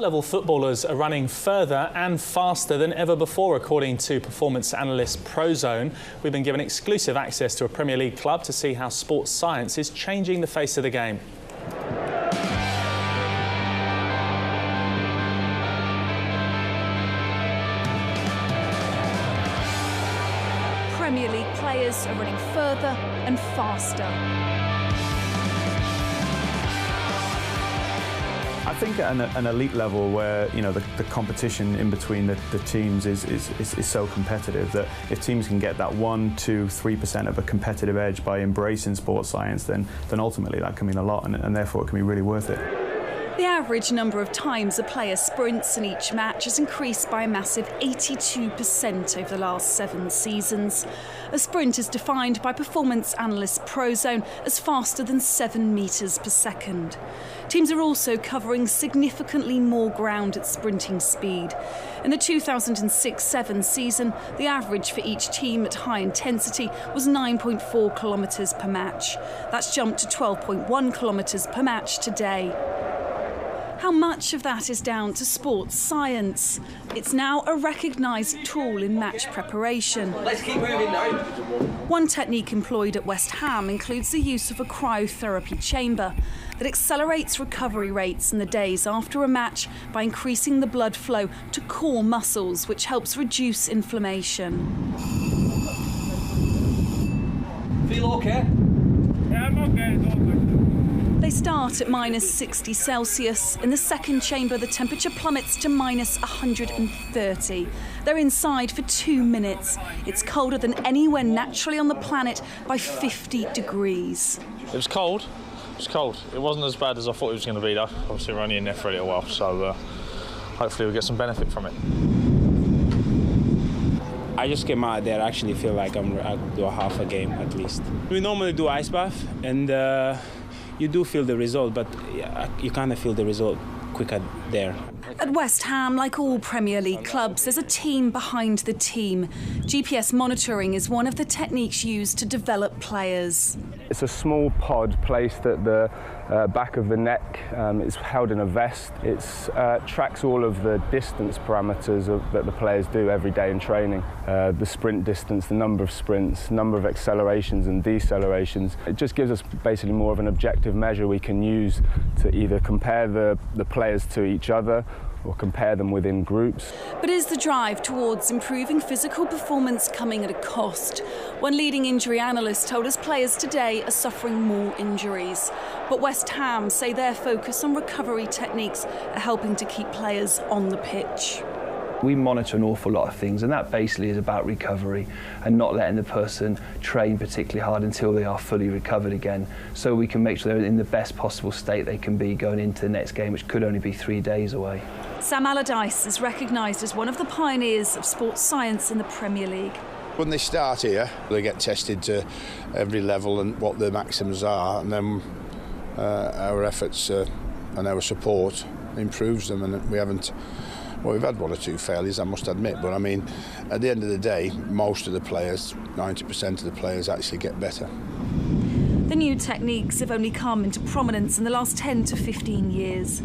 Top-level footballers are running further and faster than ever before, according to performance analyst Prozone. We've been given exclusive access to a Premier League club to see how sports science is changing the face of the game. Premier League players are running further and faster. I think at an elite level where, you know, the competition in between the teams is so competitive that if teams can get that 1, 2, 3% of a competitive edge by embracing sports science, then ultimately that can mean a lot, and therefore it can be really worth it. The average number of times a player sprints in each match has increased by a massive 82% over the last 7 seasons. A sprint is defined by performance analyst Prozone as faster than 7 metres per second. Teams are also covering significantly more ground at sprinting speed. In the 2006-07 season, the average for each team at high intensity was 9.4 kilometres per match. That's jumped to 12.1 kilometres per match today. How much of that is down to sports science? It's now a recognised tool in match preparation. Let's keep moving now. One technique employed at West Ham includes the use of a cryotherapy chamber that accelerates recovery rates in the days after a match by increasing the blood flow to core muscles, which helps reduce inflammation. Feel okay? Yeah, I'm okay. It's all good. They start at -60 Celsius. In the second chamber, the temperature plummets to -130. They're inside for 2 minutes. It's colder than anywhere naturally on the planet by 50 degrees. It was cold. It was cold. It wasn't as bad as I thought it was going to be, though. Obviously, we're only in there for a little while, so hopefully we'll get some benefit from it. I just came out there. I actually feel like I'll do a half a game at least. We normally do ice bath, and you do feel the result, but you kind of feel the result quicker there. At West Ham, like all Premier League clubs, there's a team behind the team. GPS monitoring is one of the techniques used to develop players. It's a small pod placed at the back of the neck. It's held in a vest. It tracks all of the distance parameters that the players do every day in training. The sprint distance, the number of sprints, number of accelerations and decelerations. It just gives us basically more of an objective measure we can use to either compare the players to each other or compare them within groups. But is the drive towards improving physical performance coming at a cost? One leading injury analyst told us players today are suffering more injuries. But West Ham say their focus on recovery techniques are helping to keep players on the pitch. We monitor an awful lot of things, and that basically is about recovery and not letting the person train particularly hard until they are fully recovered again, so we can make sure they're in the best possible state they can be going into the next game, which could only be 3 days away. Sam Allardyce is recognised as one of the pioneers of sports science in the Premier League. When they start here, they get tested to every level and what the maximums are, and then our efforts and our support improves them, and we haven't. Well, we've had 1 or 2 failures, I must admit, but I mean, at the end of the day, most of the players, 90% of the players actually get better. The new techniques have only come into prominence in the last 10 to 15 years.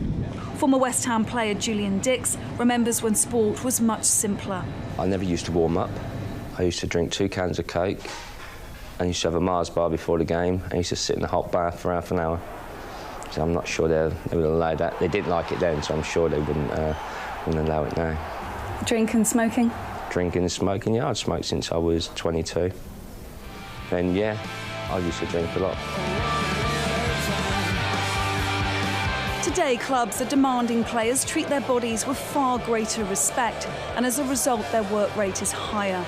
Former West Ham player Julian Dix remembers when sport was much simpler. I never used to warm up. I used to drink 2 cans of Coke and used to have a Mars bar before the game. I used to sit in a hot bath for half an hour. So I'm not sure they would allow that. They didn't like it then, so I'm sure they wouldn't allow it now. Drinking, smoking? Drinking and smoking, yeah. I'd smoked since I was 22. And yeah, I used to drink a lot. Today, clubs are demanding players treat their bodies with far greater respect, and as a result, their work rate is higher.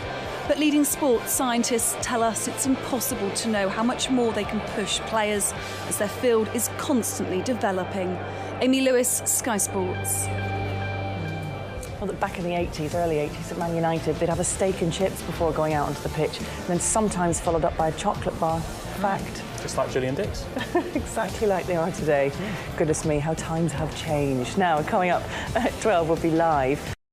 But leading sports scientists tell us it's impossible to know how much more they can push players, as their field is constantly developing. Amy Lewis, Sky Sports. Well, back in the 80s, early 80s at Man United, they'd have a steak and chips before going out onto the pitch, and then sometimes followed up by a chocolate bar. Fact. Just like Julian Dix. Exactly like they are today. Goodness me, how times have changed. Now, coming up at 12 will be live.